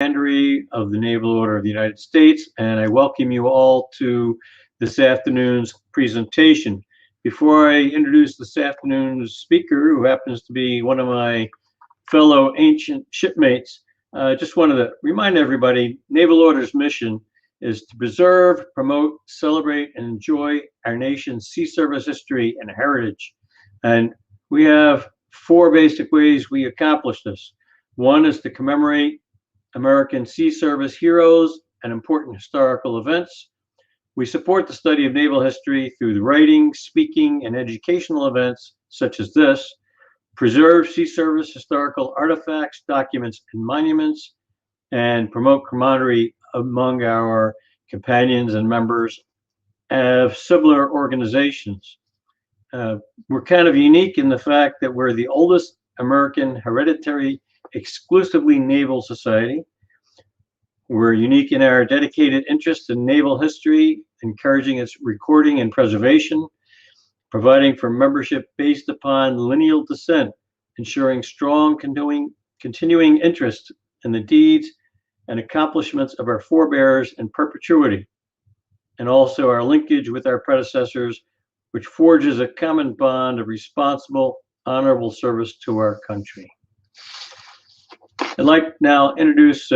Commandery of the Naval Order of the United States, and I welcome you all to this afternoon's presentation. Before I introduce this afternoon's speaker, who happens to be one of my fellow ancient shipmates, just wanted to remind everybody, Naval Order's mission is to preserve, promote, celebrate, and enjoy our nation's sea service history and heritage. And we have four basic ways we accomplish this. One is to commemorate American sea service heroes and important historical events. We support the study of naval history through the writing, speaking, and educational events such as this, preserve sea service historical artifacts, documents, and monuments, and promote camaraderie among our companions and members of similar organizations. We're kind of unique in the fact that we're the oldest American hereditary exclusively naval society. We're unique in our dedicated interest in naval history, encouraging its recording and preservation, providing for membership based upon lineal descent, ensuring strong continuing interest in the deeds and accomplishments of our forebears in perpetuity, and also our linkage with our predecessors, which forges a common bond of responsible, honorable service to our country. I'd like now introduce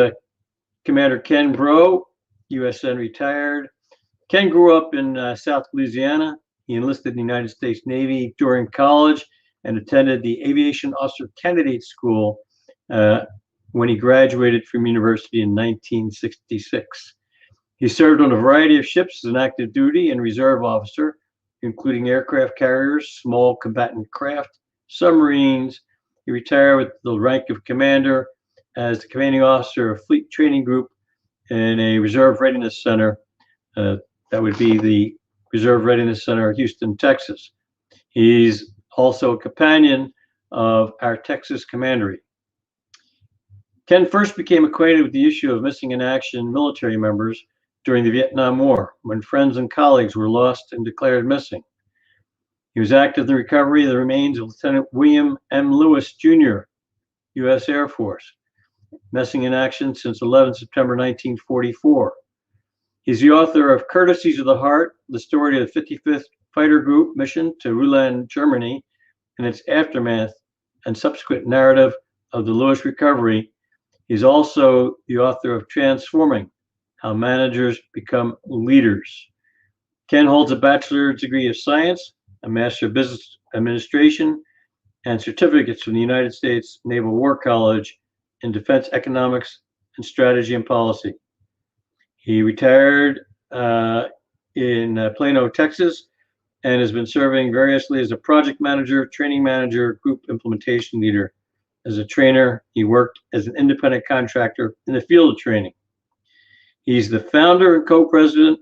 Commander Ken Breaux, USN retired. Ken grew up in South Louisiana. He enlisted in the United States Navy during college and attended the Aviation Officer Candidate School when he graduated from university in 1966. He served on a variety of ships as an active duty and reserve officer, including aircraft carriers, small combatant craft, submarines. He retired with the rank of commander as the commanding officer of Fleet Training Group in a Reserve Readiness Center. That would be the Reserve Readiness Center, Houston, Texas. He's also a companion of our Texas Commandery. Ken first became acquainted with the issue of missing in action military members during the Vietnam War, when friends and colleagues were lost and declared missing. He was active in the recovery of the remains of Lieutenant William M. Lewis, Jr., U.S. Air Force, missing in action since 11 September 1944. He's the author of Courtesies of the Heart, the story of the 55th Fighter Group mission to Ruland, Germany, and its aftermath and subsequent narrative of the Lewis recovery. He's also the author of Transforming, How Managers Become Leaders. Ken holds a bachelor's degree of science, a master of business administration, and certificates from the United States Naval War College in defense economics and strategy and policy. He retired in Plano, Texas, and has been serving variously as a project manager, training manager, group implementation leader. As a trainer, he worked as an independent contractor in the field of training. He's the founder and co-president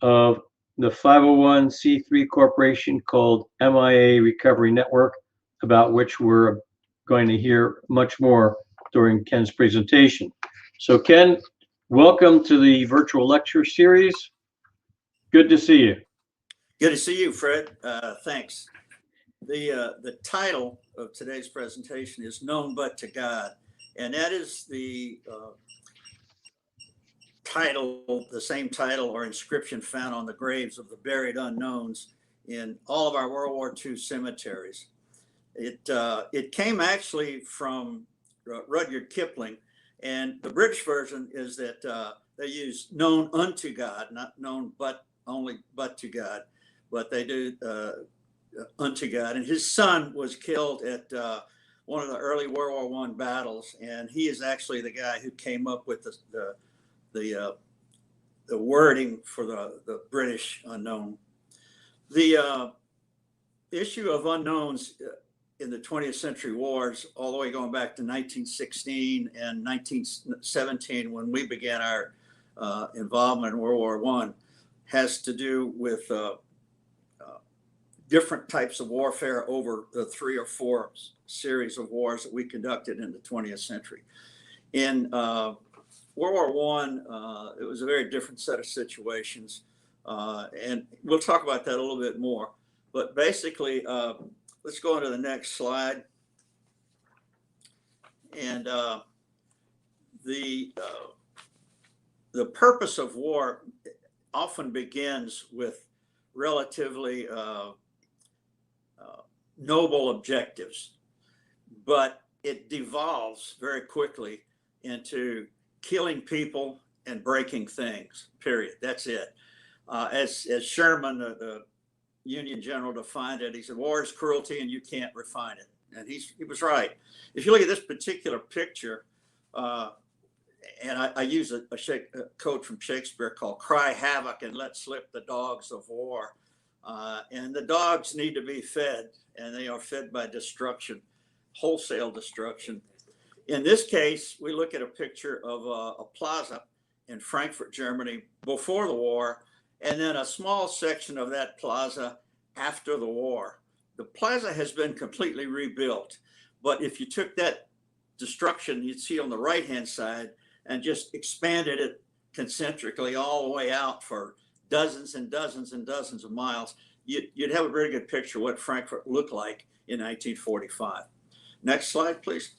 of the 501c3 corporation called MIA Recovery Network, about which we're going to hear much more during Ken's presentation. So Ken, welcome to the virtual lecture series. Good to see you. Good to see you, Fred. Thanks. The title of today's presentation is Known But to God, and that is the title, the same title or inscription found on the graves of the buried unknowns in all of our World War II cemeteries. It came actually from Rudyard Kipling, and the British version is that they use known unto God, not known but only but to God, but they do unto God. And his son was killed at one of the early World War I battles, and he is actually the guy who came up with the wording for the British unknown. The issue of unknowns in the 20th century wars, all the way going back to 1916 and 1917, when we began our involvement in World War I, has to do with different types of warfare over the 3 or 4 series of wars that we conducted in the 20th century. In World War I, it was a very different set of situations, and we'll talk about that a little bit more. But basically, let's go on to the next slide. And the purpose of war often begins with relatively noble objectives, but it devolves very quickly into killing people and breaking things, period. That's it. As Sherman, the Union general, defined it, he said, war is cruelty and you can't refine it. And he was right. If you look at this particular picture, and I use a quote from Shakespeare called "Cry havoc and let slip the dogs of war." And the dogs need to be fed, and they are fed by destruction, wholesale destruction. In this case, we look at a picture of a plaza in Frankfurt, Germany, before the war, and then a small section of that plaza after the war. The plaza has been completely rebuilt, but if you took that destruction you'd see on the right-hand side and just expanded it concentrically all the way out for dozens and dozens and dozens of miles, you'd have a very good picture of what Frankfurt looked like in 1945. Next slide, please.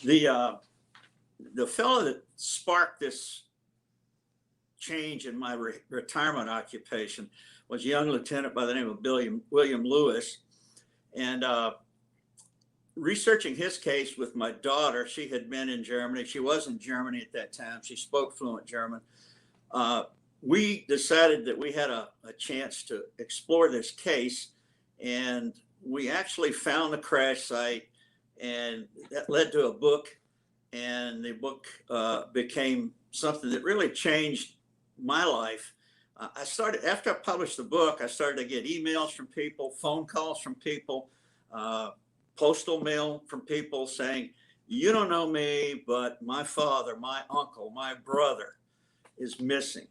The fellow that sparked this change in my retirement occupation was a young lieutenant by the name of William Lewis. And researching his case with my daughter, she had been in Germany. She was in Germany at that time. She spoke fluent German. We decided that we had a chance to explore this case, and we actually found the crash site, and that led to a book, and the book became something that really changed my life. After I published the book, I started to get emails from people, phone calls from people, postal mail from people saying, you don't know me, but my father, my uncle, my brother is missing.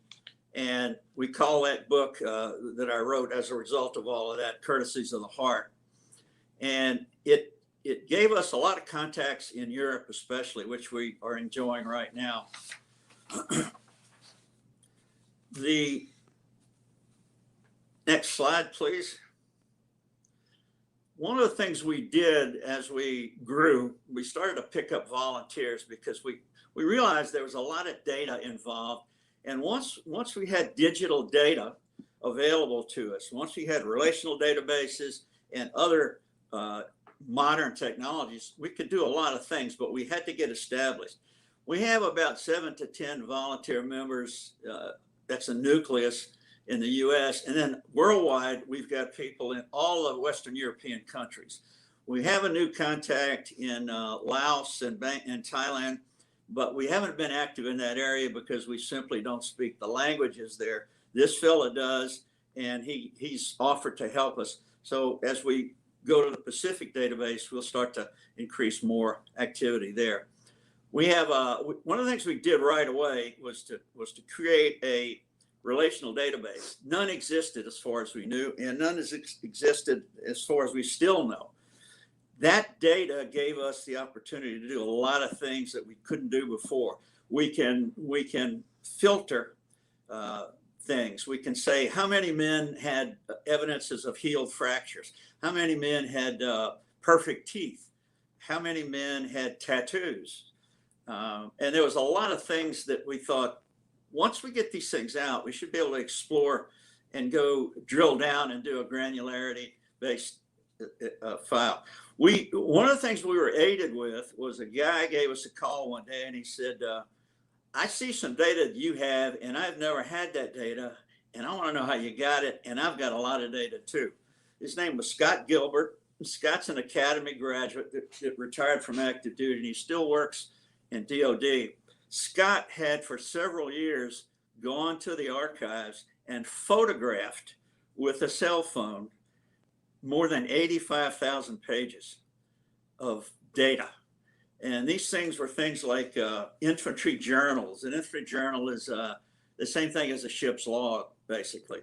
And we call that book that I wrote as a result of all of that, Courtesies of the Heart. And it gave us a lot of contacts in Europe, especially, which we are enjoying right now. The next slide, please. One of the things we did as we grew, we started to pick up volunteers because we realized there was a lot of data involved. And once we had digital data available to us, once we had relational databases and other modern technologies, we could do a lot of things, but we had to get established. We have about 7 to 10 volunteer members. That's a nucleus in the US. And then worldwide, we've got people in all of Western European countries. We have a new contact in Laos and Thailand, but we haven't been active in that area because we simply don't speak the languages there. This fella does, and he's offered to help us. So as we go to the Pacific database, we'll start to increase more activity there. We have one of the things we did right away was to create a relational database. None existed as far as we knew, and none has existed as far as we still know. That data gave us the opportunity to do a lot of things that we couldn't do before. We can filter things. We can say how many men had evidences of healed fractures, how many men had perfect teeth, how many men had tattoos. And there was a lot of things that we thought, once we get these things out, we should be able to explore and go drill down and do a granularity-based file. One of the things we were aided with was a guy gave us a call one day and he said, I see some data that you have and I've never had that data and I want to know how you got it, and I've got a lot of data too. His name was Scott Gilbert. Scott's an academy graduate that retired from active duty, and he still works in DOD. Scott had for several years gone to the archives and photographed with a cell phone more than 85,000 pages of data. And these things were things like infantry journals. An infantry journal is the same thing as a ship's log, basically.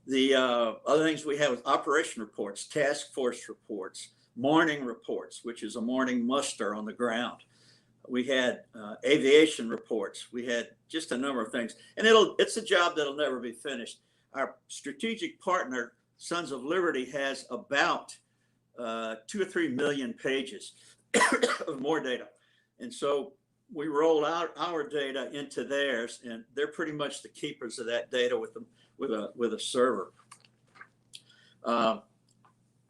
The other things we have is operation reports, task force reports, morning reports, which is a morning muster on the ground. We had aviation reports. We had just a number of things. And it's a job that'll never be finished. Our strategic partner, Sons of Liberty, has about 2 or 3 million pages. of more data. And so we rolled out our data into theirs, and they're pretty much the keepers of that data with a server.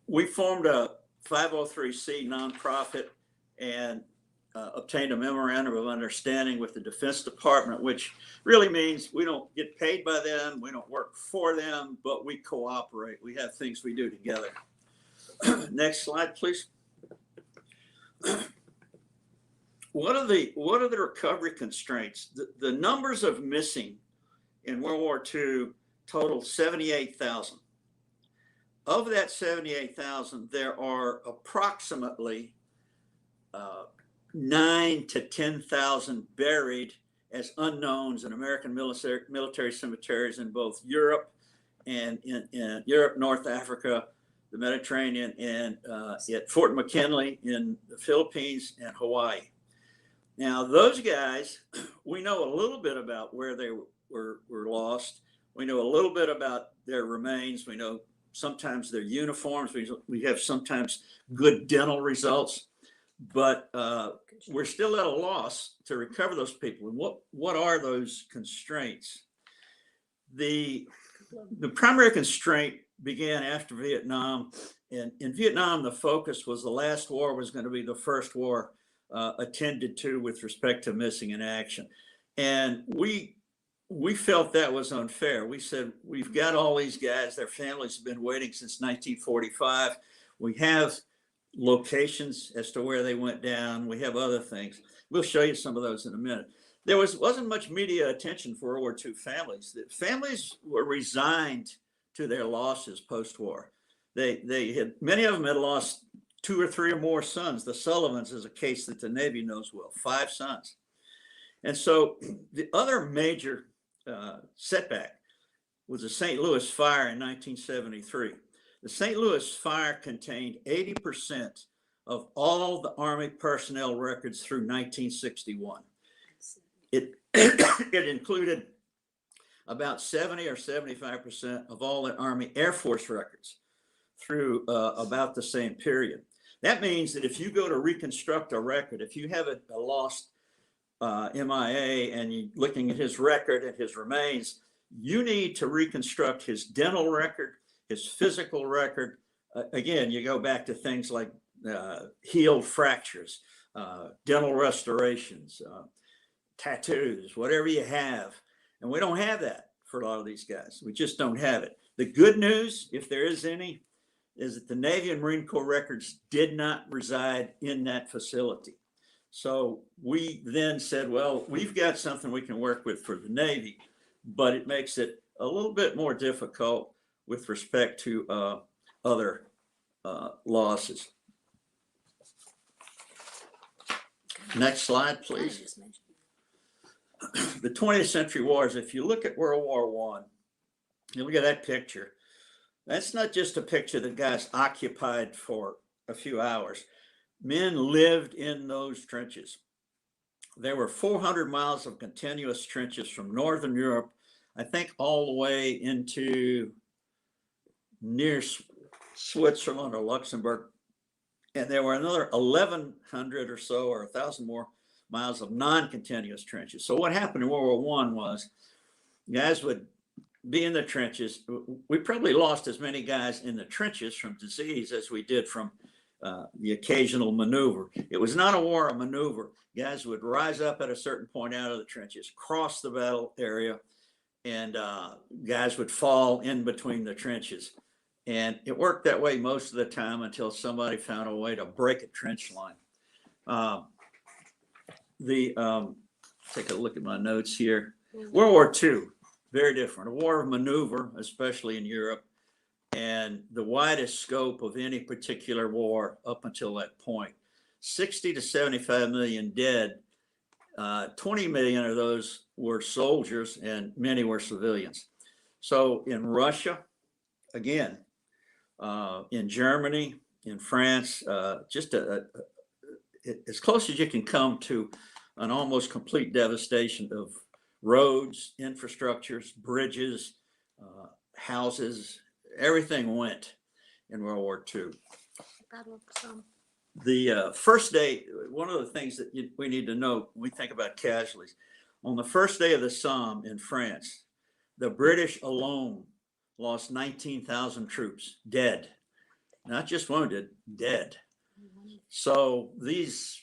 We formed a 503c nonprofit and obtained a memorandum of understanding with the Defense Department, which really means we don't get paid by them, we don't work for them, but we cooperate. We have things we do together. Next slide, please. What are the recovery constraints? The numbers of missing in World War II totaled 78,000. Of that 78,000, there are approximately 9,000 to 10,000 buried as unknowns in American military cemeteries in both Europe and in Europe, North Africa, the Mediterranean, and at Fort McKinley in the Philippines and Hawaii. Now, those guys, we know a little bit about where they were lost. We know a little bit about their remains. We know sometimes their uniforms. We have sometimes good dental results, but we're still at a loss to recover those people. And what are those constraints? The primary constraint began after Vietnam. And in Vietnam, the focus was the last war was going to be the first war attended to with respect to missing in action. And we felt that was unfair. We said, we've got all these guys, their families have been waiting since 1945. We have locations as to where they went down. We have other things. We'll show you some of those in a minute. There wasn't much media attention for World War II families. The families were resigned to their losses post-war. Many of them had lost 2 or 3 or more sons. The Sullivans is a case that the Navy knows well, 5 sons. And so the other major setback was the St. Louis fire in 1973. The St. Louis fire contained 80% of all the Army personnel records through 1961. It included about 70 or 75% of all the Army Air Force records through about the same period. That means that if you go to reconstruct a record, if you have a lost MIA and you're looking at his record and his remains, you need to reconstruct his dental record, his physical record. Again, you go back to things like healed fractures, dental restorations, tattoos, whatever you have. And we don't have that for a lot of these guys. We just don't have it. The good news, if there is any, is that the Navy and Marine Corps records did not reside in that facility. So we then said, well, we've got something we can work with for the Navy, but it makes it a little bit more difficult with respect to other losses. Next slide, please. The 20th century wars, if you look at World War I, you look at that picture, that's not just a picture that guys occupied for a few hours. Men lived in those trenches. There were 400 miles of continuous trenches from Northern Europe, I think all the way into near Switzerland or Luxembourg. And there were another 1,100 or so, or 1,000 more miles of non-continuous trenches. So what happened in World War I was guys would be in the trenches. We probably lost as many guys in the trenches from disease as we did from the occasional maneuver. It was not a war of maneuver. Guys would rise up at a certain point out of the trenches, cross the battle area, and guys would fall in between the trenches. And it worked that way most of the time until somebody found a way to break a trench line. Take a look at my notes here. World War II, very different. A war of maneuver, especially in Europe, and the widest scope of any particular war up until that point. 60 to 75 million dead. 20 million of those were soldiers and many were civilians. So in Russia, again, in Germany, in France, just as close as you can come to an almost complete devastation of roads, infrastructures, bridges, houses, everything went in World War II. The first day, one of the things that we need to know when we think about casualties, on the first day of the Somme in France, the British alone lost 19,000 troops dead, not just wounded, dead. So these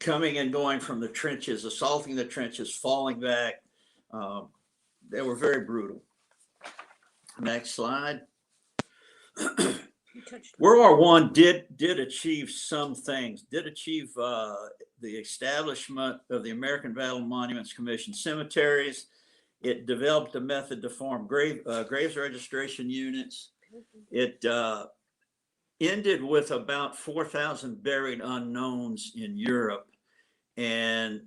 coming and going from the trenches, assaulting the trenches, falling back, they were very brutal. Next slide. World War I did achieve some things, did achieve the establishment of the American Battle Monuments Commission cemeteries. It developed a method to form graves registration units. It ended with about 4,000 buried unknowns in Europe. And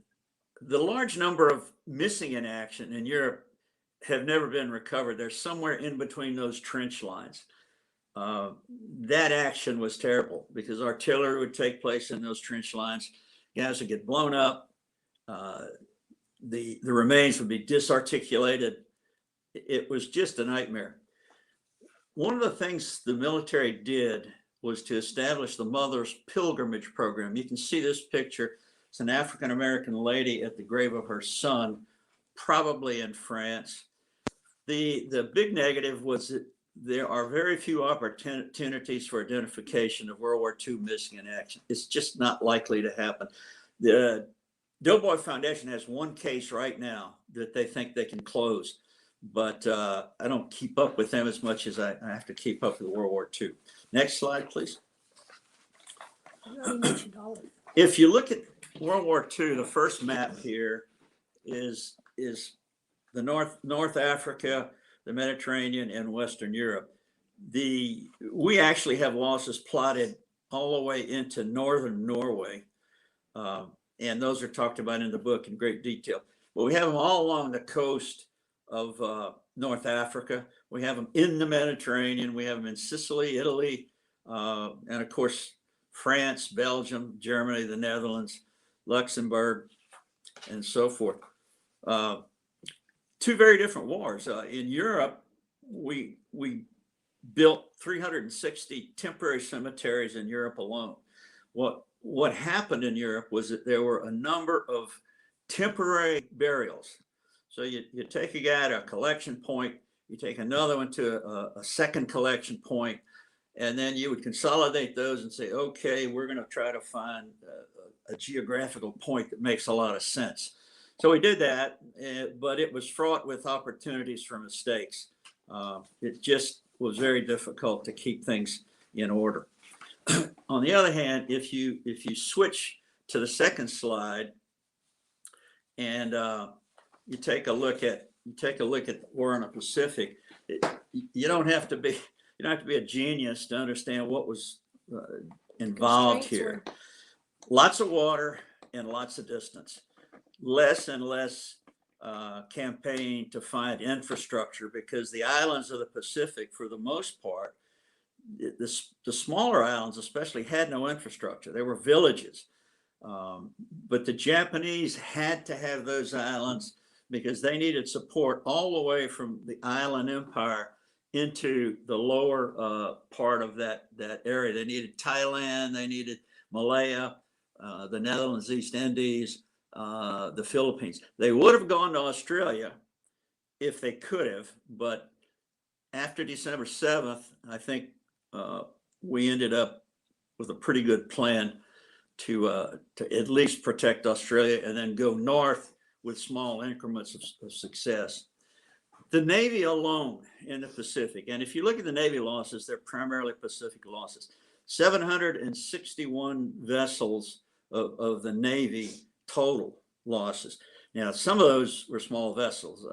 the large number of missing in action in Europe have never been recovered. They're somewhere in between those trench lines. That action was terrible because artillery would take place in those trench lines. Guys would get blown up. The remains would be disarticulated. It was just a nightmare. One of the things the military did was to establish the Mother's Pilgrimage Program. You can see this picture. It's an African-American lady at the grave of her son, probably in France. The big negative was that there are very few opportunities for identification of World War II missing in action. It's just not likely to happen. The Doughboy Foundation has one case right now that they think they can close, but I don't keep up with them as much as I have to keep up with World War II. Next slide, please. If you look at World War II, the first map here is the North Africa, the Mediterranean, and Western Europe. We actually have losses plotted all the way into northern Norway, and those are talked about in the book in great detail. But we have them all along the coast of North Africa. We have them in the Mediterranean. We have them in Sicily, Italy, and of course, France, Belgium, Germany, the Netherlands, Luxembourg, and so forth. Two very different wars. In Europe, we built 360 temporary cemeteries in Europe alone. What happened in Europe was that there were a number of temporary burials. So you take a guy to a collection point, you take another one to a second collection point, and then you would consolidate those and say, okay, we're going to try to find a geographical point that makes a lot of sense. So we did that, but it was fraught with opportunities for mistakes. It just was very difficult to keep things in order. On the other hand, if you switch to the second slide and you take a look at the war in the Pacific, you don't have to be a genius to understand what was involved here. Lots of water and lots of distance. Less and less campaign to find infrastructure because the islands of the Pacific, for the most part, the smaller islands especially, had no infrastructure. They were villages. But the Japanese had to have those islands because they needed support all the way from the island empire into the lower part of that area. They needed Thailand, they needed Malaya, the Netherlands, East Indies, the Philippines. They would have gone to Australia if they could have, but after December 7th, I think we ended up with a pretty good plan to at least protect Australia and then go north with small increments of success. The Navy alone in the Pacific, and if you look at the Navy losses, they're primarily Pacific losses. 761 vessels of the Navy total losses. Now, some of those were small vessels,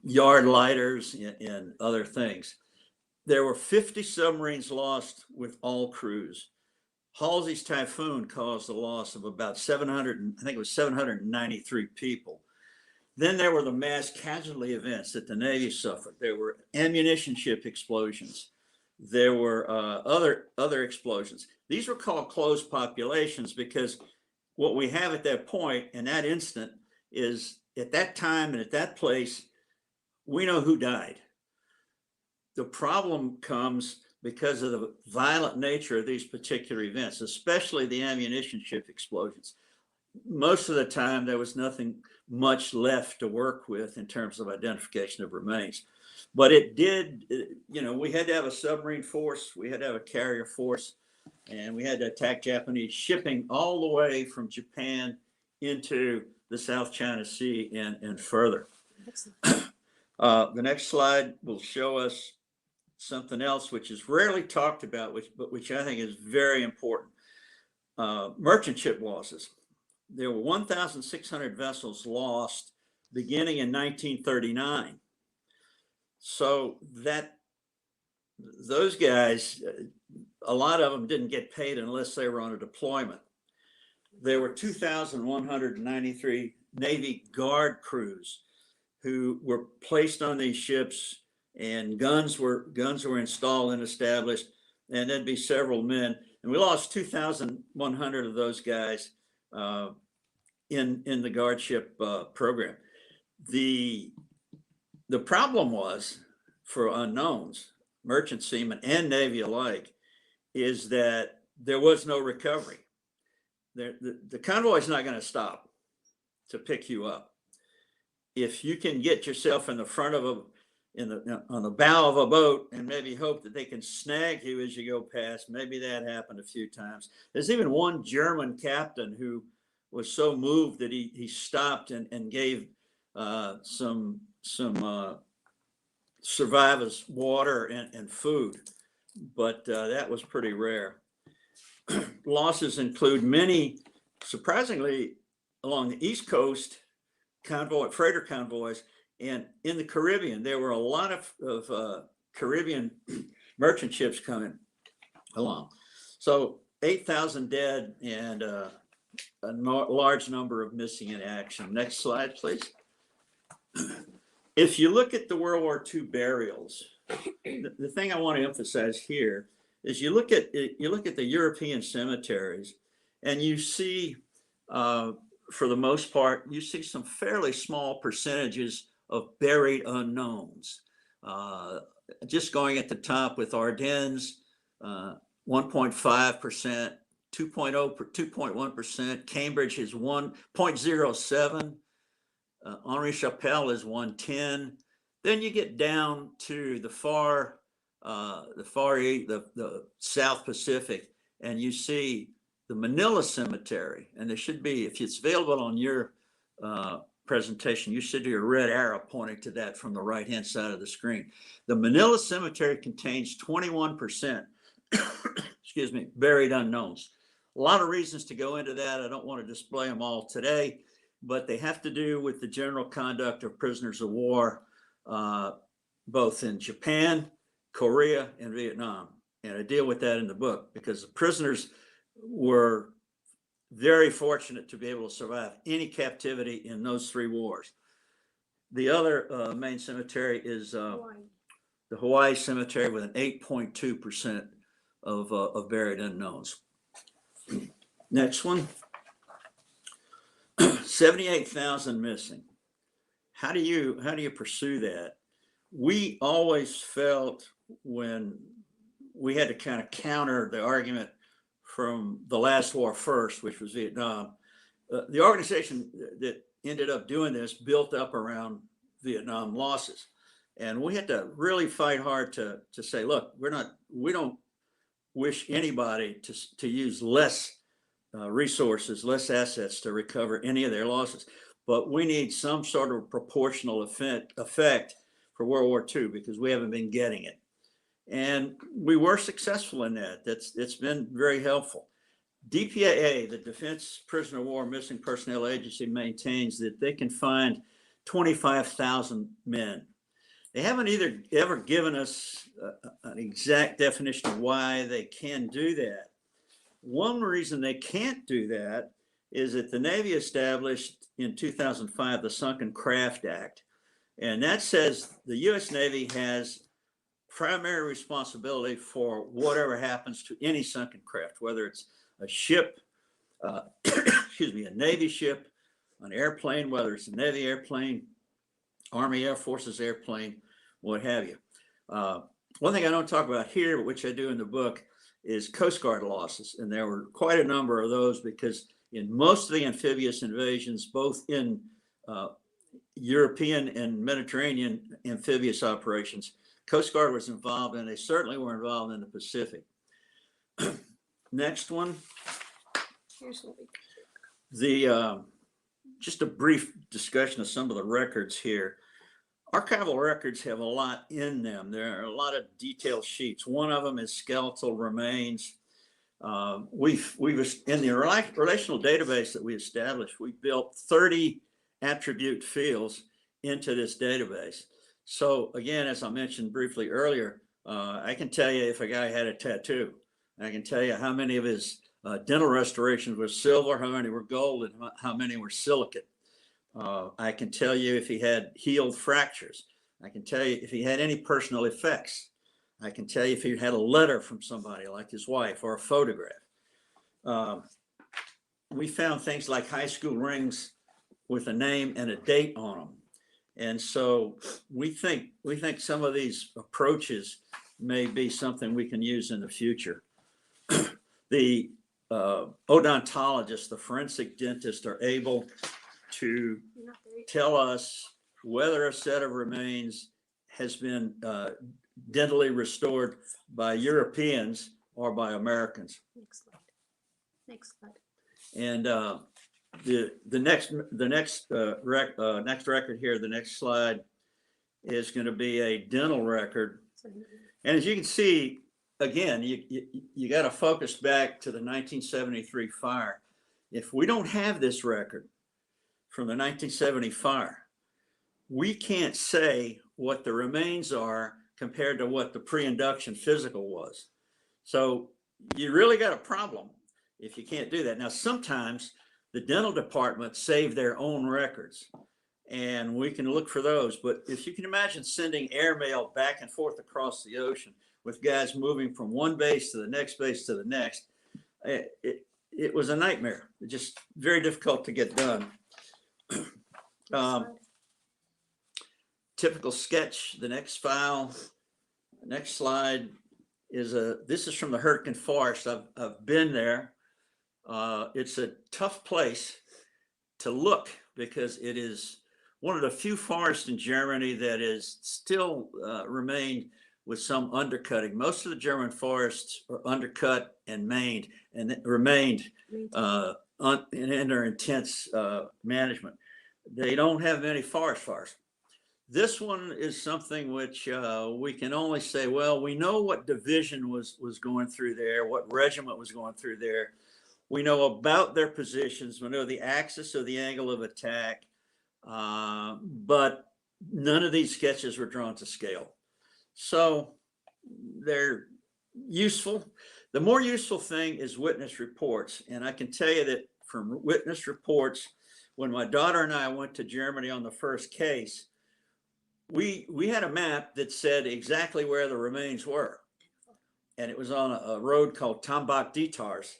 yard lighters and other things. There were 50 submarines lost with all crews. Halsey's typhoon caused the loss of about 793 people. Then there were the mass casualty events that the Navy suffered. There were ammunition ship explosions. There were other explosions. These were called closed populations because what we have at that point in that instant is at that time and at that place, we know who died. The problem comes because of the violent nature of these particular events, especially the ammunition ship explosions. Most of the time, there was nothing much left to work with in terms of identification of remains. But it did, you know, we had to have a submarine force, we had to have a carrier force, and we had to attack Japanese shipping all the way from Japan into the South China Sea and further. The next slide will show us something else which is rarely talked about, but which I think is very important. Merchant ship losses. There were 1,600 vessels lost beginning in 1939. So those guys, a lot of them didn't get paid unless they were on a deployment. There were 2,193 Navy guard crews who were placed on these ships, and guns were installed and established, and there'd be several men. And we lost 2,100 of those guys in the guard ship program. The problem was, for unknowns, merchant seamen and Navy alike, is that there was no recovery. The convoy is not going to stop to pick you up. If you can get yourself in the front of on the bow of a boat and maybe hope that they can snag you as you go past, maybe that happened a few times. There's even one German captain who was so moved that he stopped and gave some survivors water and food, but that was pretty rare. Losses include many, surprisingly, along the East Coast, freighter convoys, and in the Caribbean. There were a lot of Caribbean merchant ships coming along. So 8,000 dead and a large number of missing in action. Next slide, please. If you look at the World War II burials, the thing I want to emphasize here is you look at the European cemeteries, and you see, for the most part, you see some fairly small percentages of buried unknowns. Just going at the top with Ardennes, 1.5%, 2.1%. Cambridge is 1.07. Henri Chapelle is 110. Then you get down to the far east, the South Pacific, and you see the Manila Cemetery. And there should be, if it's available on your presentation, you should do a red arrow pointing to that from the right-hand side of the screen. The Manila Cemetery contains 21%, excuse me, buried unknowns. A lot of reasons to go into that. I don't want to display them all today, but they have to do with the general conduct of prisoners of war, both in Japan, Korea, and Vietnam. And I deal with that in the book because the prisoners were very fortunate to be able to survive any captivity in those three wars. The other main cemetery is the Hawaii Cemetery with an 8.2% of buried unknowns. Next one. 78,000 missing. How do you pursue that? We always felt, when we had to kind of counter the argument from the last war first, which was Vietnam, the organization that ended up doing this built up around Vietnam losses. And we had to really fight hard to say, look, we don't wish anybody to use less resources, less assets to recover any of their losses. But we need some sort of proportional effect for World War II because we haven't been getting it. And we were successful in that. It's been very helpful. DPAA, the Defense Prisoner of War Missing Personnel Agency, maintains that they can find 25,000 men. They haven't ever given us an exact definition of why they can do that. One reason they can't do that is that the Navy established in 2005 the Sunken Craft Act. And that says the U.S. Navy has primary responsibility for whatever happens to any sunken craft, whether it's a ship, excuse me, a Navy ship, an airplane, whether it's a Navy airplane, Army Air Forces airplane, what have you. One thing I don't talk about here, which I do in the book, is Coast Guard losses. And there were quite a number of those because in most of the amphibious invasions, both in European and Mediterranean amphibious operations, Coast Guard was involved, and they certainly were involved in the Pacific. Next one. Here's what we Just a brief discussion of some of the records here. Archival records have a lot in them. There are a lot of detailed sheets. One of them is skeletal remains. We've in the relational database that we established, we built 30 attribute fields into this database. So again, as I mentioned briefly earlier, I can tell you if a guy had a tattoo. I can tell you how many of his dental restorations were silver, how many were gold, and how many were silicate. I can tell you if he had healed fractures. I can tell you if he had any personal effects. I can tell you if he had a letter from somebody like his wife or a photograph. We found things like high school rings with a name and a date on them. And so we think some of these approaches may be something we can use in the future. The odontologists, the forensic dentists, are able to tell us whether a set of remains has been dentally restored by Europeans or by Americans. next slide. Next slide. And the next record here, the next slide, is going to be a dental record. And as you can see, again, you got to focus back to the 1973 fire. If we don't have this record from the 1970 fire, we can't say what the remains are compared to what the pre-induction physical was. So you really got a problem if you can't do that. Now, sometimes the dental department save their own records, and we can look for those. But if you can imagine sending airmail back and forth across the ocean with guys moving from one base to the next base to the next, it was a nightmare. Just very difficult to get done. Typical sketch, the next file, next slide is this is from the Hurtgen Forest. I've been there. It's a tough place to look because it is one of the few forests in Germany that is still remained with some undercutting. Most of the German forests are undercut and mained and remained under intense management. They don't have many forest fires. This one is something which we can only say, well, we know what division was going through there, what regiment was going through there. We know about their positions. We know the axis or the angle of attack, but none of these sketches were drawn to scale. So they're useful. The more useful thing is witness reports. And I can tell you that from witness reports, when my daughter and I went to Germany on the first case, we had a map that said exactly where the remains were. And it was on a road called Tambach Dietars.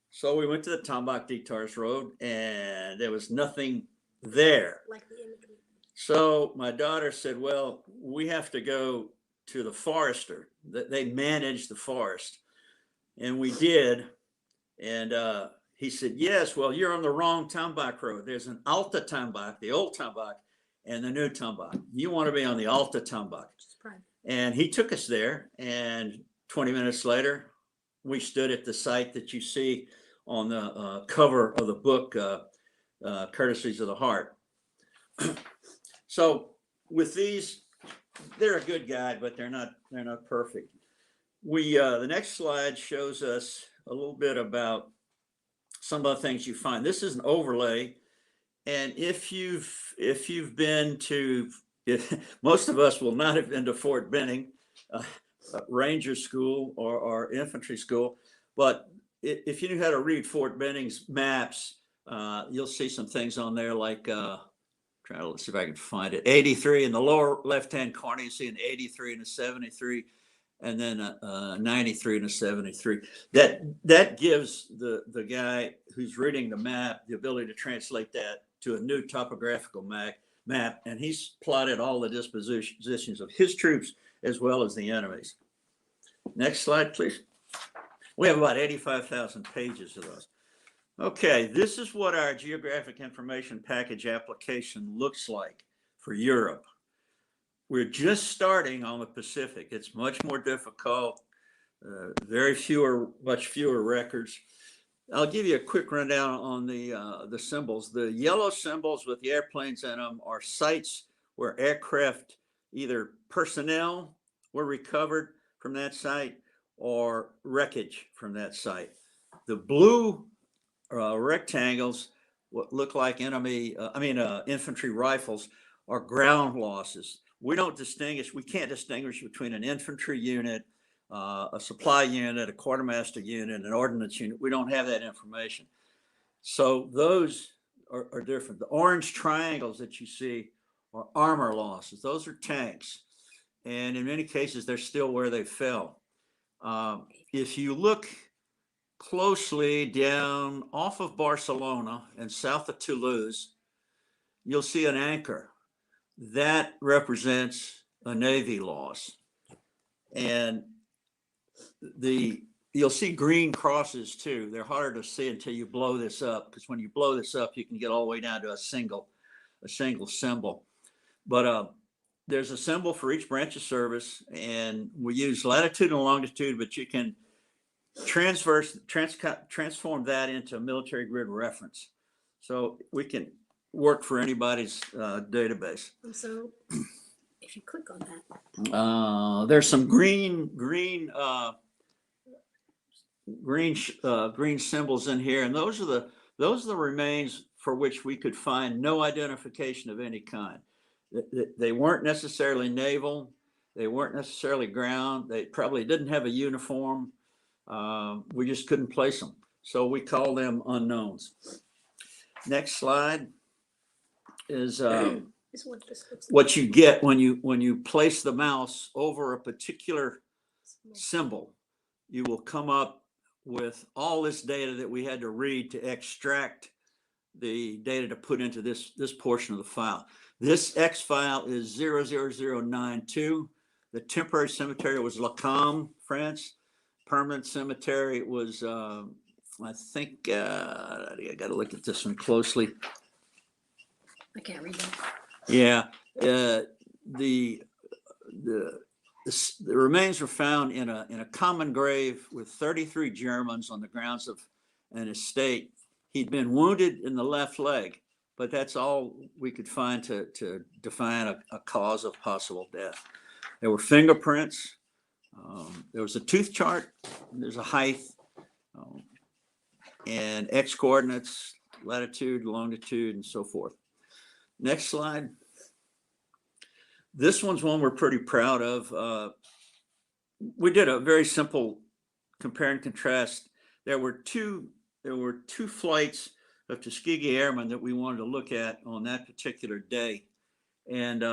So we went to the Tambach Dietars road and there was nothing there. Like the imagery. So my daughter said, well, we have to go to the forester. They manage the forest. And we did. And he said, yes, well, you're on the wrong Tambach road. There's an Alta Tambach, the old Tambach, and the new Tambach. You want to be on the Alta Tambach. And he took us there. And 20 minutes later, we stood at the site that you see on the cover of the book, Courtesies of the Heart. So with these, they're a good guide, but they're not perfect. The next slide shows us a little bit about some of the things you find. This is an overlay. And if you've been to, most of us will not have been to Fort Benning, Ranger School or infantry school, but if you knew how to read Fort Benning's maps, you'll see some things on there like, try to see if I can find it, 83 in the lower left-hand corner, you see an 83 and a 73, and then a 93 and a 73. That gives the guy who's reading the map the ability to translate that to a new topographical map, and he's plotted all the dispositions of his troops as well as the enemies. Next slide, please. We have about 85,000 pages of those. Okay, this is what our geographic information package application looks like for Europe. We're just starting on the Pacific. It's much more difficult, much fewer records. I'll give you a quick rundown on the symbols. The yellow symbols with the airplanes in them are sites where aircraft, either personnel were recovered from that site or wreckage from that site. The blue rectangles, what look like infantry rifles, are ground losses. We can't distinguish between an infantry unit, a supply unit, a quartermaster unit, an ordnance unit. We don't have that information. So those are different. The orange triangles that you see are armor losses. Those are tanks. And in many cases, they're still where they fell. If you look closely down off of Barcelona and south of Toulouse, you'll see an anchor. That represents a Navy loss. And you'll see green crosses too. They're harder to see until you blow this up, because when you blow this up, you can get all the way down to a single symbol. But there's a symbol for each branch of service, and we use latitude and longitude, but you can transform that into a military grid reference. So we can work for anybody's database. So if you click on that, there's some green symbols in here, and those are the remains for which we could find no identification of any kind. They weren't necessarily naval. They weren't necessarily ground. They probably didn't have a uniform. We just couldn't place them. So we call them unknowns. Next slide is what you get when you place the mouse over a particular symbol. You will come up with all this data that we had to read to extract the data to put into this portion of the file. This X file is 00092. The temporary cemetery was La Combe, France. Permanent cemetery was, I think, I got to look at this one closely. I can't read that. Yeah, the remains were found in a common grave with 33 Germans on the grounds of an estate. He'd been wounded in the left leg, but that's all we could find to define a cause of possible death. There were fingerprints. There was a tooth chart. There's a height and X coordinates, latitude, longitude, and so forth. Next slide. This one's one we're pretty proud of. We did a very simple compare and contrast. There were two flights of Tuskegee Airmen that we wanted to look at on that particular day, and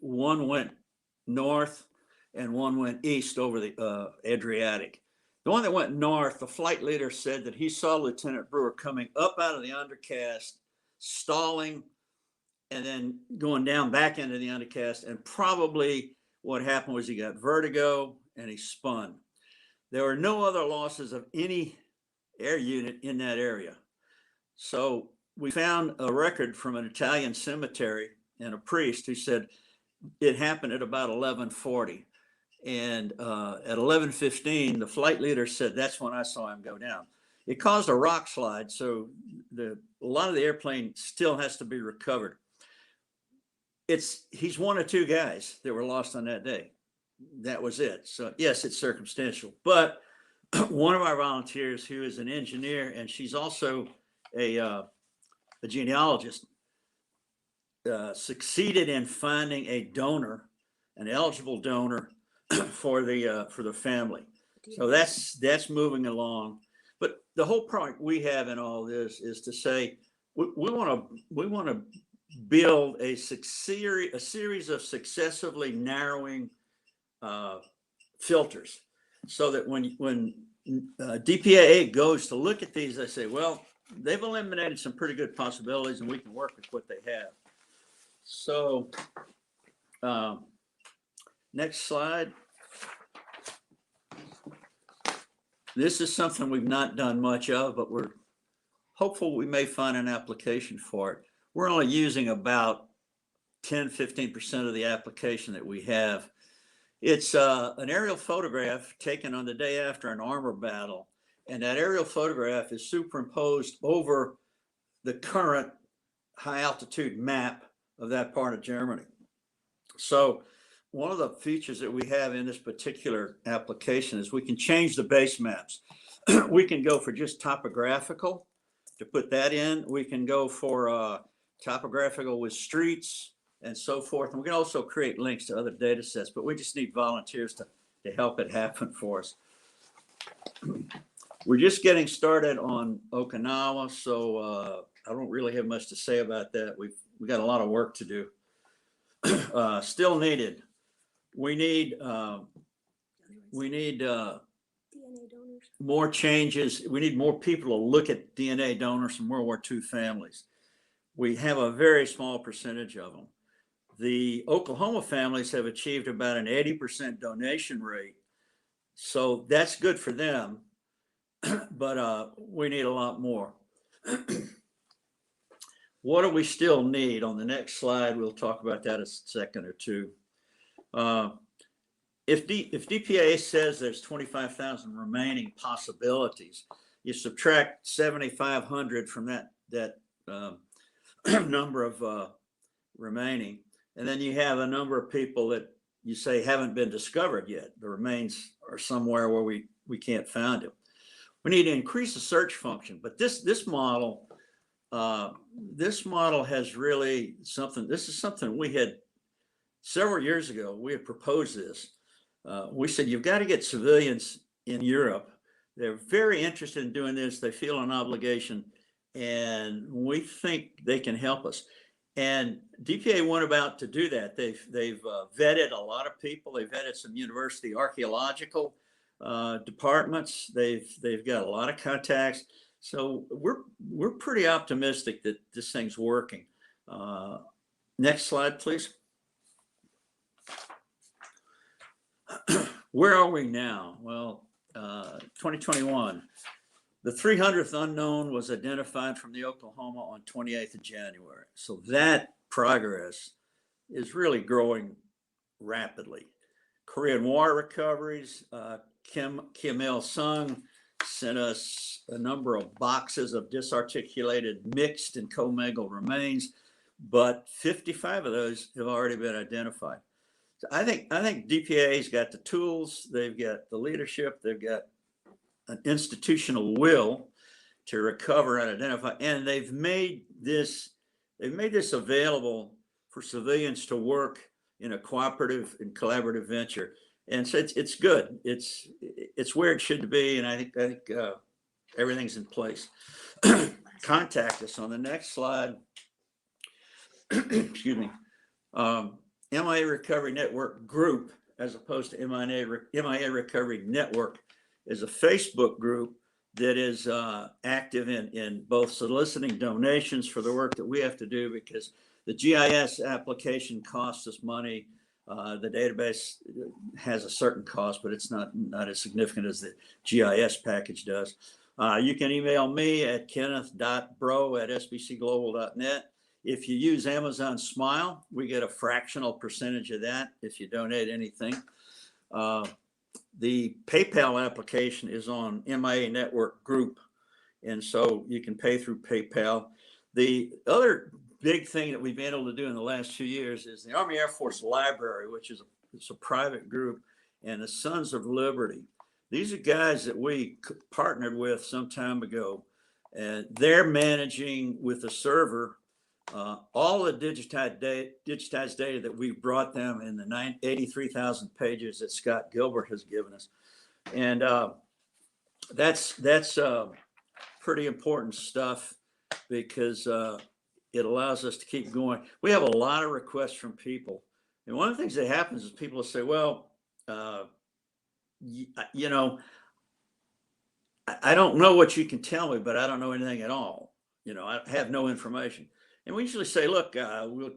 one went north and one went east over the Adriatic. The one that went north, the flight leader said that he saw Lieutenant Brewer coming up out of the undercast, stalling, and then going down back into the undercast. And probably what happened was he got vertigo and he spun. There were no other losses of any air unit in that area. So we found a record from an Italian cemetery and a priest who said it happened at about 11:40. And at 11:15, the flight leader said, that's when I saw him go down. It caused a rock slide, so a lot of the airplane still has to be recovered. He's one of two guys that were lost on that day. That was it. So yes, it's circumstantial. But one of our volunteers, who is an engineer, and she's also a genealogist, succeeded in finding a donor, an eligible donor for the family. So that's moving along. But the whole point we have in all this is to say we want to build a series of successively narrowing filters, so that when DPAA goes to look at these, they say, well, they've eliminated some pretty good possibilities, and we can work with what they have. So Next slide. This is something we've not done much of, but we're hopeful we may find an application for it. We're only using about 10–15% of the application that we have. It's an aerial photograph taken on the day after an armor battle. And that aerial photograph is superimposed over the current high altitude map of that part of Germany. So one of the features that we have in this particular application is we can change the base maps. We can go for just topographical to put that in. We can go for topographical with streets and so forth. And we can also create links to other data sets, but we just need volunteers to help it happen for us. We're just getting started on Okinawa, so I don't really have much to say about that. We got a lot of work to do. Still needed. We need DNA donors. more changes. We need more people to look at DNA donors from World War II families. We have a very small percentage of them. The Oklahoma families have achieved about an 80% donation rate. So that's good for them, but we need a lot more. What do we still need? On the next slide, we'll talk about that in a second or two. If DPA says there's 25,000 remaining possibilities, you subtract 7,500 from that number of remaining, and then you have a number of people that you say haven't been discovered yet. The remains are somewhere where we can't find them. We need to increase the search function, but this model has really something. This is something we had several years ago. We had proposed this. We said, you've got to get civilians in Europe. They're very interested in doing this. They feel an obligation, and we think they can help us. And DPA went about to do that. They've vetted a lot of people. They've vetted some university archaeological departments. They've got a lot of contacts. So we're pretty optimistic that this thing's working. Next slide, please. Where are we now? Well, 2021. The 300th unknown was identified from the Oklahoma on 28th of January. So that progress is really growing rapidly. Korean War recoveries, Kim Il-sung sent us a number of boxes of disarticulated, mixed, and commingled remains, but 55 of those have already been identified. So I think DPA's got the tools, they've got the leadership, they've got an institutional will to recover and identify, and they've made this available for civilians to work in a cooperative and collaborative venture. And so it's good. It's where it should be, and I think everything's in place. Contact us on the next slide. Excuse me. MIA Recovery Network Group, as opposed to MIA Recovery Network, is a Facebook group that is active in both soliciting donations for the work that we have to do, because the GIS application costs us money. The database has a certain cost, but it's not as significant as the GIS package does. You can email me at kenneth.breaux@sbcglobal.net. If you use Amazon Smile, we get a fractional percentage of that if you donate anything. The PayPal application is on MIA Network Group, and so you can pay through PayPal. The other big thing that we've been able to do in the last 2 years is the Army Air Force Library, which is a private group, and the Sons of Liberty. These are guys that we partnered with some time ago, and they're managing with a server all the digitized data that we've brought them in the 83,000 pages that Scott Gilbert has given us. And that's pretty important stuff, because it allows us to keep going. We have a lot of requests from people. And one of the things that happens is people will say, well, you know, I don't know what you can tell me, but I don't know anything at all. You know, I have no information. And we usually say, look,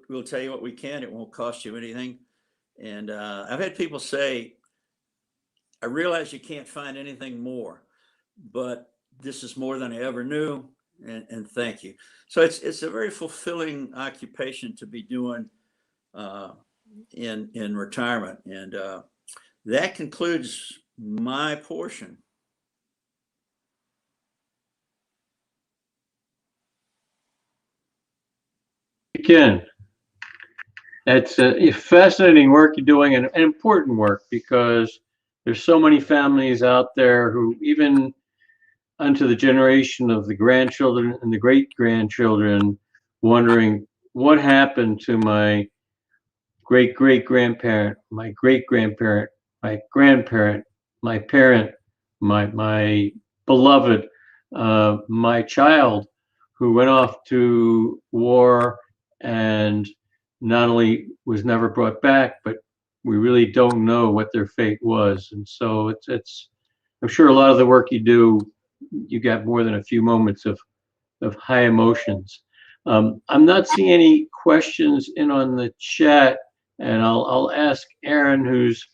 we'll tell you what we can. It won't cost you anything. And I've had people say, I realize you can't find anything more, but this is more than I ever knew. And thank you. So it's a very fulfilling occupation to be doing in retirement. And that concludes my portion. Ken, it's fascinating work you're doing, and important work, because there's so many families out there who, even unto the generation of the grandchildren and the great grandchildren, wondering what happened to my great great grandparent, my great grandparent, my grandparent, my parent, my beloved, my child, who went off to war and not only was never brought back, but we really don't know what their fate was. And so it's I'm sure a lot of the work you do, you got more than a few moments of high emotions. I'm not seeing any questions in on the chat, and I'll ask Aaron, who's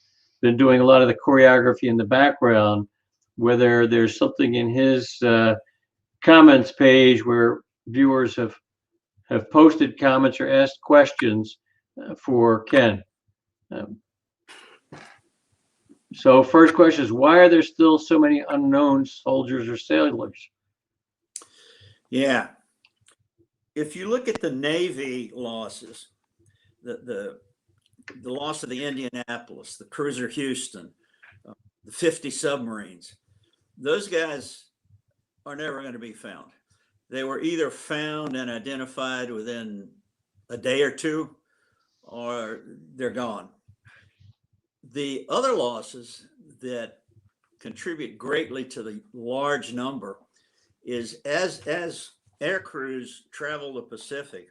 been doing a lot of the choreography in the background, whether there's something in his comments page where viewers have posted comments or asked questions for Ken. So first question is, why are there still so many unknown soldiers or sailors? Yeah. If you look at the Navy losses, the loss of the Indianapolis, the cruiser Houston, the 50 submarines, those guys are never going to be found. They were either found and identified within a day or two, or they're gone. The other losses that contribute greatly to the large number is as air crews travel the Pacific,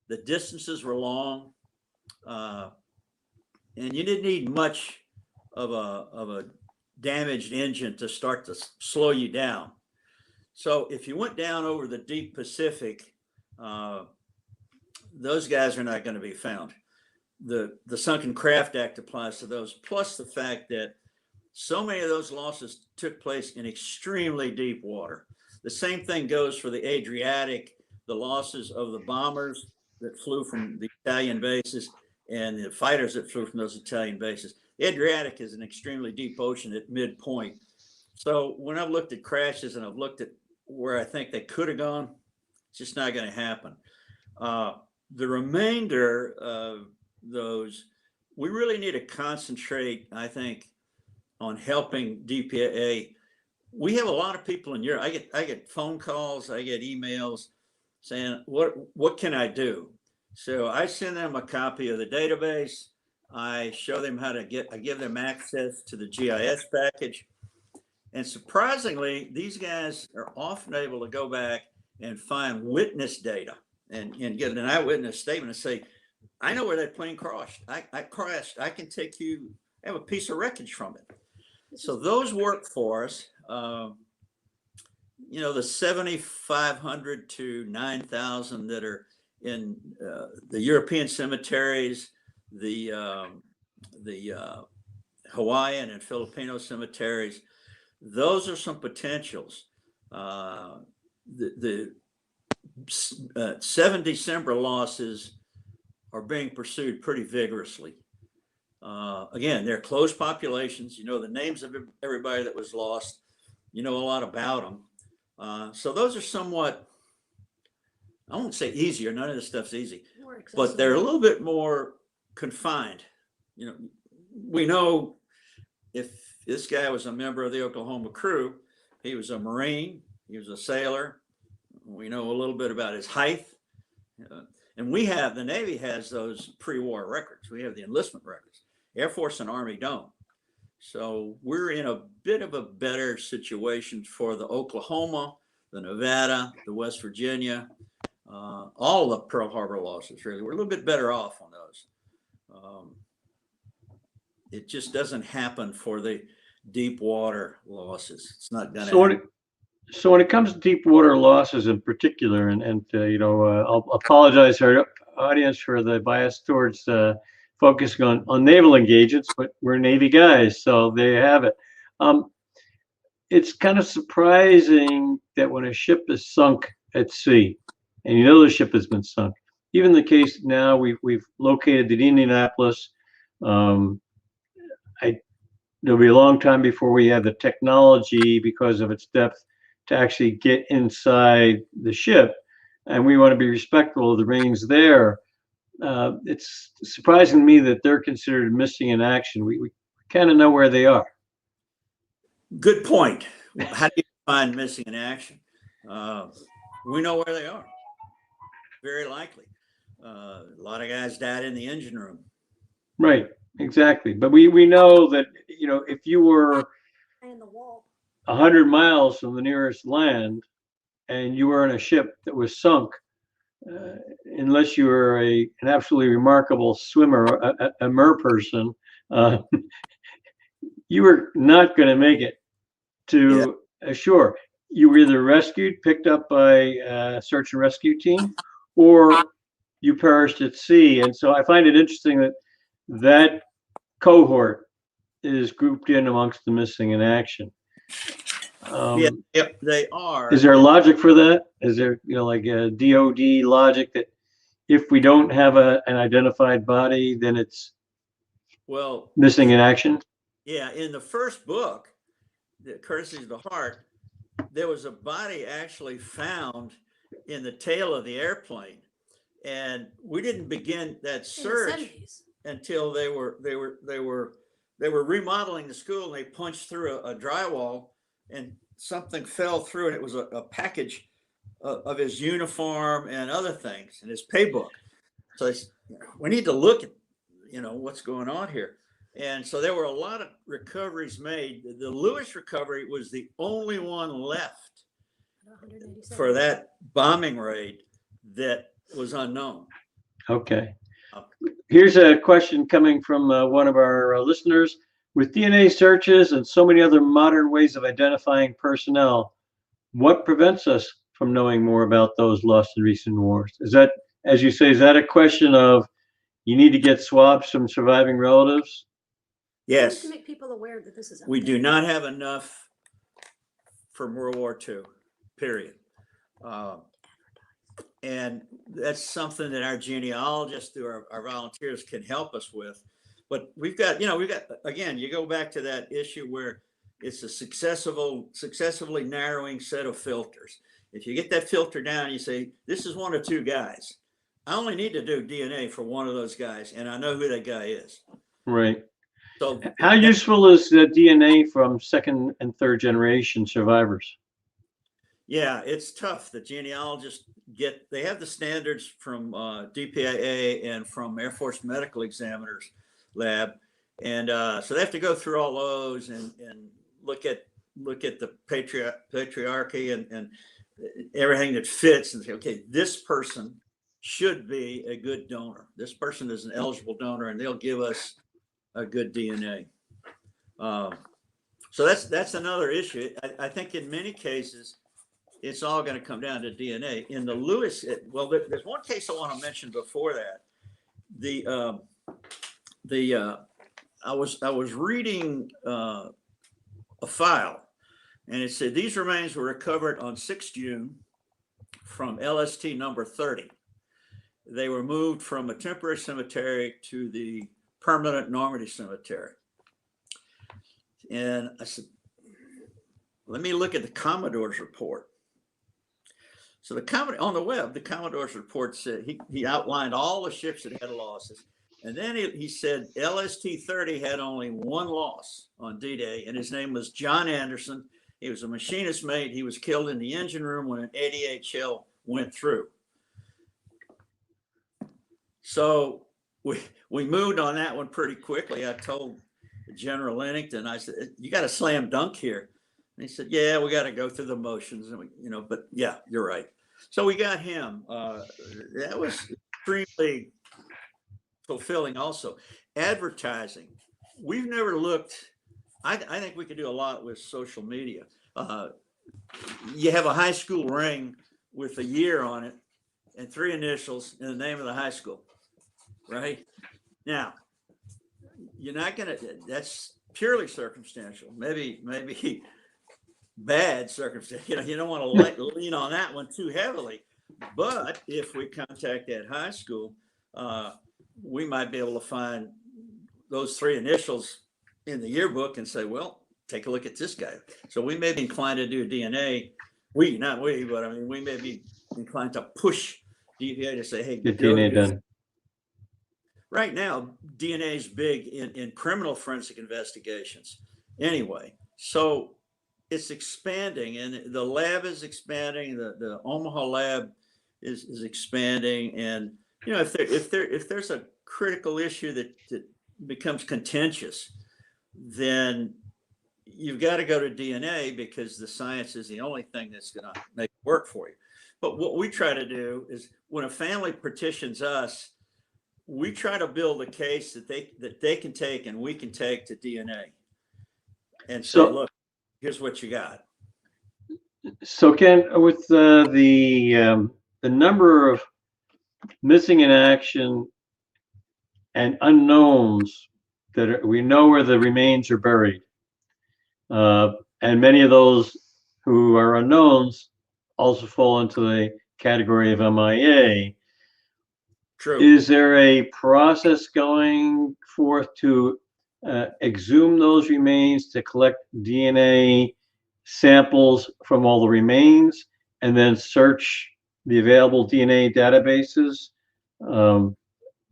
the distances were long, and you didn't need much of a damaged engine to start to slow you down. So if you went down over the deep Pacific, those guys are not going to be found. The Sunken Craft Act applies to those, plus the fact that so many of those losses took place in extremely deep water. The same thing goes for the Adriatic, the losses of the bombers that flew from the Italian bases and the fighters that flew from those Italian bases. The Adriatic is an extremely deep ocean at midpoint. So when I've looked at crashes and I've looked at where I think they could have gone, it's just not going to happen. The remainder of those, we really need to concentrate, I think, on helping DPA. We have a lot of people in Europe. I get phone calls, I get emails saying, what can I do? So I send them a copy of the database. I show them how to I give them access to the GIS package. And surprisingly, these guys are often able to go back and find witness data and get an eyewitness statement and say, I know where that plane crashed. I crashed. I can take you, I have a piece of wreckage from it. So those work for us. You know, the 7,500 to 9,000 that are in the European cemeteries, the Hawaiian and Filipino cemeteries, those are some potentials. The 7 December losses are being pursued pretty vigorously. Again, they're closed populations. You know the names of everybody that was lost. You know a lot about them. So those are somewhat, I won't say easier. None of this stuff's easy, but they're a little bit more confined. You know, we know if this guy was a member of the Oklahoma crew, he was a Marine, he was a sailor. We know a little bit about his height. And we have, the Navy has those pre-war records. We have the enlistment records. Air Force and Army don't. So we're in a bit of a better situation for the Oklahoma, the Nevada, the West Virginia, all the Pearl Harbor losses, really. We're a little bit better off on those. It just doesn't happen for the deep water losses. It's not going to happen. So when it comes to deep water losses in particular, and you know, I'll apologize to our audience for the bias towards focusing on naval engagements, but we're Navy guys, so there you have it. It's kind of surprising that when a ship is sunk at sea, and you know the ship has been sunk, even the case now we've located the Indianapolis. Um, There'll be a long time before we have the technology, because of its depth, to actually get inside the ship, and we want to be respectful of the ratings there. It's surprising to me that they're considered missing in action. We kind of know where they are. Good point. How do you find missing in action? We know where they are. Very likely. A lot of guys died in the engine room. Right, exactly. But we know that, you know, if you were 100 miles from the nearest land and you were in a ship that was sunk, unless you were an absolutely remarkable swimmer, a mer person, uh, you were not going to make it to shore. You were either rescued, picked up by a search and rescue team, or you perished at sea. And so I find it interesting that that cohort is grouped in amongst the missing in action. Yep, they are. Is there a logic for that? Is there, you know, like a DOD logic that if we don't have an identified body, then it's missing in action? Yeah, in the first book, the Courtesy of the Heart, there was a body actually found in the tail of the airplane, and we didn't begin that search until they were remodeling the school, and they punched through a drywall, and something fell through, and it was a package of his uniform and other things and his pay book. So we need to look at, you know, what's going on here. And so there were a lot of recoveries made. The Lewis recovery was the only one left for that bombing raid that was unknown. Okay. Here's a question coming from one of our listeners. With DNA searches and so many other modern ways of identifying personnel, what prevents us from knowing more about those lost in recent wars? Is that, as you say, is that a question of you need to get swabs from surviving relatives? Yes. To make people aware that this is we do not have enough from World War II, period. And that's something that our genealogists, through our volunteers, can help us with. But we've got, again, you go back to that issue where it's a successively narrowing set of filters. If you get that filter down, you say, this is one or two guys. I only need to do DNA for one of those guys, and I know who that guy is. Right. So how useful is the DNA from second and third generation survivors? Yeah, it's tough. The genealogists they have the standards from DPIA and from Air Force Medical Examiners Lab. And so they have to go through all those and look at the patriarchy and everything that fits and say, okay, this person should be a good donor. This person is an eligible donor, and they'll give us a good DNA. So that's another issue. I think in many cases, it's all going to come down to DNA. In the Lewis, there's one case I want to mention before that. I was reading a file, and it said these remains were recovered on 6 June from LST number 30. They were moved from a temporary cemetery to the permanent Normandy cemetery. And I said, let me look at the Commodore's report. So on the web, the Commodore's report said he outlined all the ships that had losses. And then he said LST-30 had only one loss on D-Day, and his name was John Anderson. He was a machinist mate. He was killed in the engine room when an 88 shell went through. So we moved on that one pretty quickly. I told General Lennington, I said, you got a slam dunk here. And he said, yeah, we got to go through the motions. And but yeah, you're right. So we got him. That was extremely fulfilling also. Advertising. We've never looked, I think we could do a lot with social media. You have a high school ring with a year on it and 3 initials and the name of the high school, right? Now, you're not gonna, that's purely circumstantial, maybe bad circumstance. You don't want to lean on that one too heavily. But if we contact that high school, we might be able to find those 3 initials in the yearbook and say, well, take a look at this guy. So we may be inclined to do DNA. Not we, but I mean, we may be inclined to push DPA to say, hey, Get DNA done. Right now, DNA is big in criminal forensic investigations. Anyway, so it's expanding, and the lab is expanding. The Omaha lab is expanding, and if there's a critical issue that becomes contentious, then you've got to go to DNA because the science is the only thing that's going to make it work for you. But what we try to do is when a family petitions us, we try to build a case that they can take and we can take to DNA and say, look, here's what you got. So Ken, with the number of missing in action and unknowns we know where the remains are buried, and many of those who are unknowns also fall into the category of MIA. True. Is there a process going forth to exhume those remains, to collect DNA samples from all the remains, and then search the available DNA databases?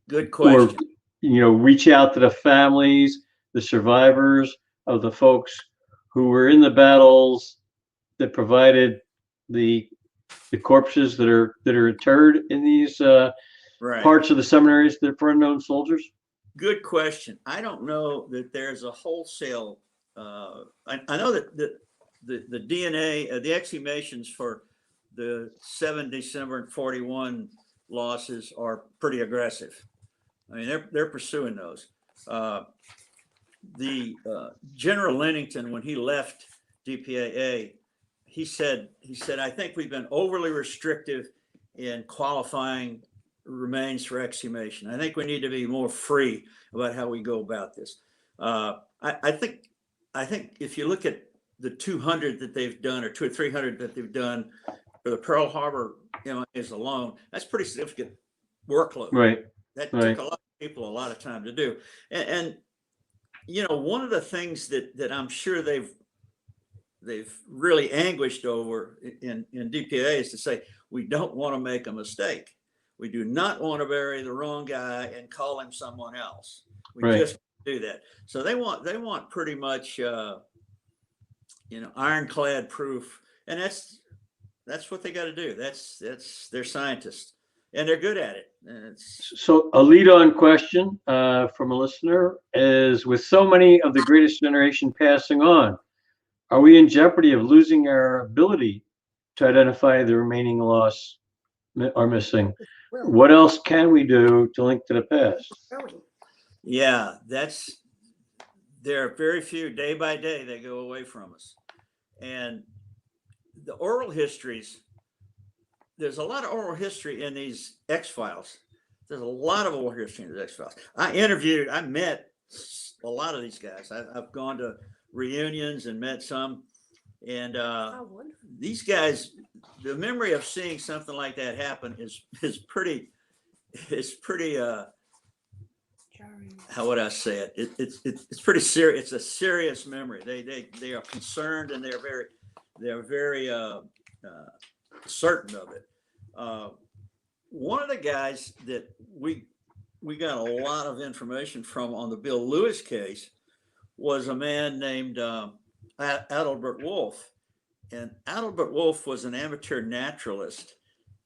Good question. Or, reach out to the families, the survivors of the folks who were in the battles that provided the corpses that are interred in these Right. parts of the cemeteries that are for unknown soldiers? Good question. I don't know that there's a wholesale. I know that the DNA, the exhumations for the 7 December 41 losses are pretty aggressive. I mean, they're pursuing those. The General Lennington, when he left DPAA, he said, I think we've been overly restrictive in qualifying remains for exhumation. I think we need to be more free about how we go about this. I think if you look at the 200 that they've done, or 200 or 300 that they've done for the Pearl Harbor MIAs alone, that's pretty significant workload. Right. That took a lot of people a lot of time to do. And one of the things that I'm sure they've really anguished over in DPA is to say, we don't want to make a mistake. We do not want to bury the wrong guy and call him someone else. We just do that. So they want pretty much ironclad proof, and that's what they got to do. That's they're scientists, and they're good at it. So a lead-on question from a listener is: with so many of the greatest generation passing on, are we in jeopardy of losing our ability to identify the remaining lost or missing? What else can we do to link to the past? Yeah, there are very few. Day by day, they go away from us. And the oral histories, there's a lot of oral history in these X-Files. There's a lot of oral history in these X-Files. I met a lot of these guys. I've gone to reunions and met some. And these guys, the memory of seeing something like that happen is pretty how would I say it? It's pretty serious. It's a serious memory. They are concerned, and they're very certain of it. One of the guys that we got a lot of information from on the Bill Lewis case was a man named Adalbert Wolf. And Adalbert Wolf was an amateur naturalist.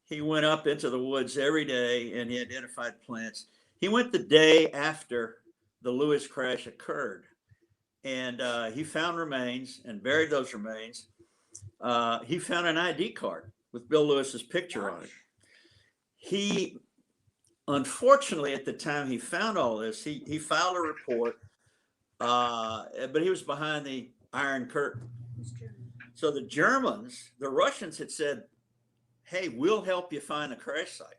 He went up into the woods every day and he identified plants. He went the day after the Lewis crash occurred, and he found remains and buried those remains. He found an ID card with Bill Lewis's picture on it. He, unfortunately, at the time he found all this, he filed a report, but he was behind the Iron Curtain. So the Russians had said, hey, we'll help you find a crash site.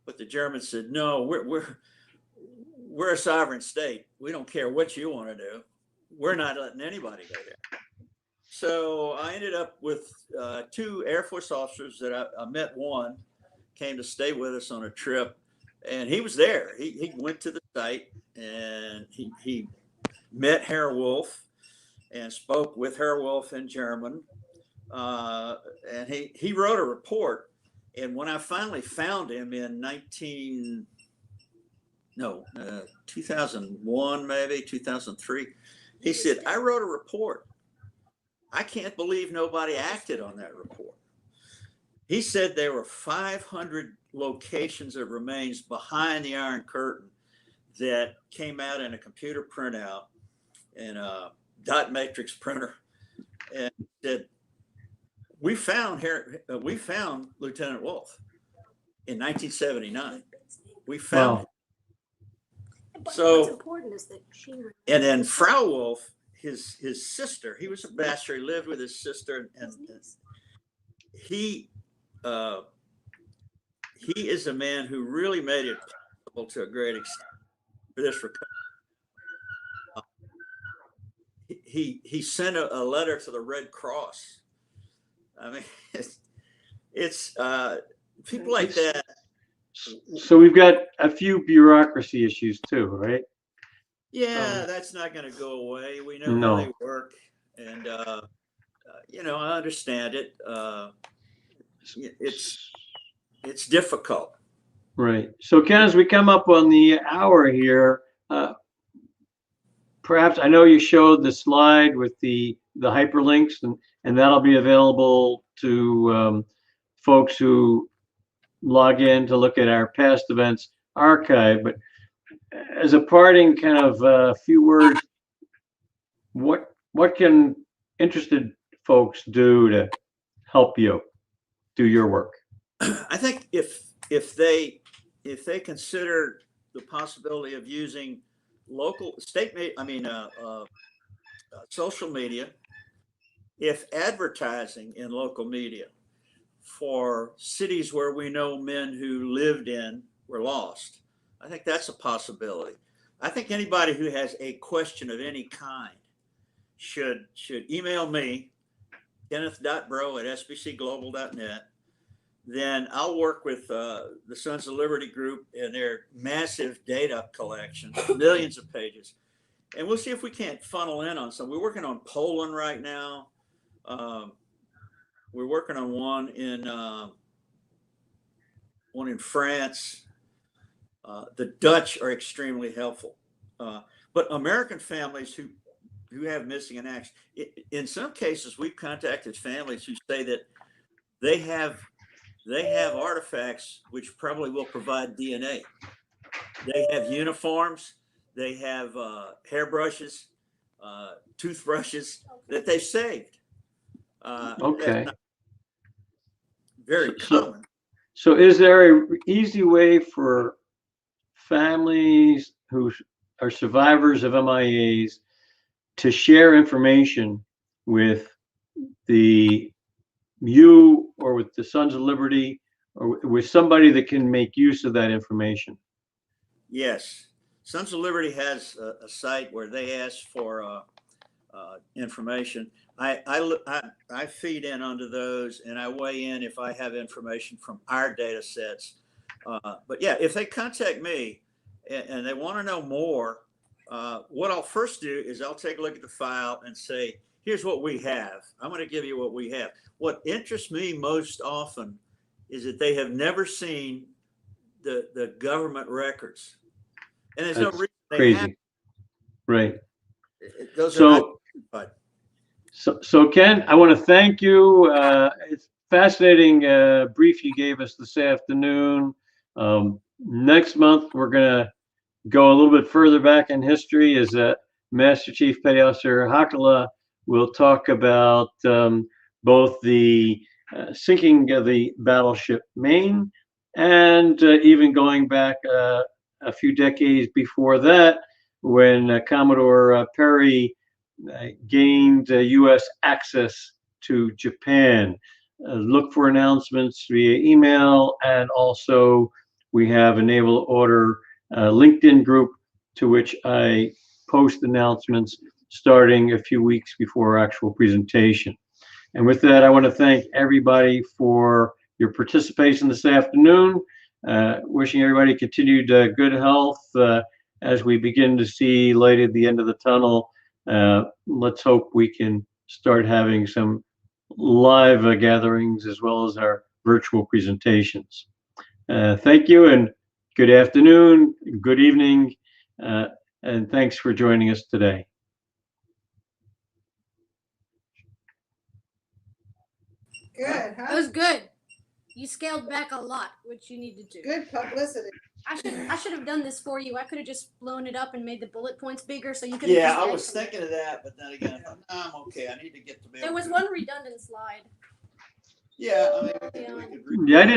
But the Germans said, no, we're a sovereign state. We don't care what you want to do. We're not letting anybody go there. So I ended up with 2 Air Force officers that I met. One came to stay with us on a trip, and he was there. He went to the site, and he met Herr Wolf and spoke with Herr Wolf in German. And he wrote a report. And when I finally found him in 2001, maybe 2003, he said, I wrote a report. I can't believe nobody acted on that report. He said there were 500 locations of remains behind the Iron Curtain that came out in a computer printout and a dot matrix printer, and said, we found Lieutenant Wolf in 1979. We found him. So, what's important is that she. And then Frau Wolf, his sister, he was a bachelor. He lived with his sister, and he is a man who really made it possible to a great extent for this recovery. He sent a letter to the Red Cross. I mean, it's people like that. So we've got a few bureaucracy issues too, right? Yeah, that's not going to go away. We know No. how they work, and I understand it. It's difficult. Right. So Ken, as we come up on the hour here, perhaps, I know you showed the slide with the hyperlinks, and that'll be available to folks who log in to look at our past events archive. But as a parting kind of few words, what can interested folks do to help you do your work? I think if they consider the possibility of using social media, if advertising in local media for cities where we know men who lived in were lost, I think that's a possibility. I think anybody who has a question of any kind should email me, kenneth.breaux@sbcglobal.net. Then I'll work with the Sons of Liberty group and their massive data collection, millions of pages. And we'll see if we can't funnel in on some. We're working on Poland right now. We're working on one in France. The Dutch are extremely helpful. But American families who have missing in action, in some cases, we've contacted families who say that they have artifacts which probably will provide DNA. They have uniforms, they have hairbrushes, toothbrushes that they've saved. Okay. Very common. So is there an easy way for families who are survivors of MIAs to share information with you or with the Sons of Liberty or with somebody that can make use of that information? Yes. Sons of Liberty has a site where they ask for information. I feed in onto those, and I weigh in if I have information from our data sets. But yeah, if they contact me and they want to know more, what I'll first do is I'll take a look at the file and say, here's what we have. I'm going to give you what we have. What interests me most often is that they have never seen the government records. And there's no reason they have. Right. Those are not, So Ken, I want to thank you. It's fascinating brief you gave us this afternoon. Next month, we're going to go a little bit further back in history as Master Chief Petty Officer Hakala will talk about both the sinking of the battleship Maine and even going back a few decades before that when Commodore Perry gained U.S. access to Japan. Look for announcements via email, and also we have a Naval Order LinkedIn group to which I post announcements starting a few weeks before our actual presentation. And with that, I want to thank everybody for your participation this afternoon. Wishing everybody continued good health as we begin to see light at the end of the tunnel. Let's hope we can start having some live gatherings as well as our virtual presentations. Thank you and good afternoon, good evening, and thanks for joining us today. Good, That huh? was good. You scaled back a lot, which you needed to. Good publicity. I should have done this for you. I could have just blown it up and made the bullet points bigger, so you could. Yeah, I was thinking of that, but then again, I thought, no, I'm okay. I need to get to. There was one redundant slide. Yeah, I mean, we could Yeah, I didn't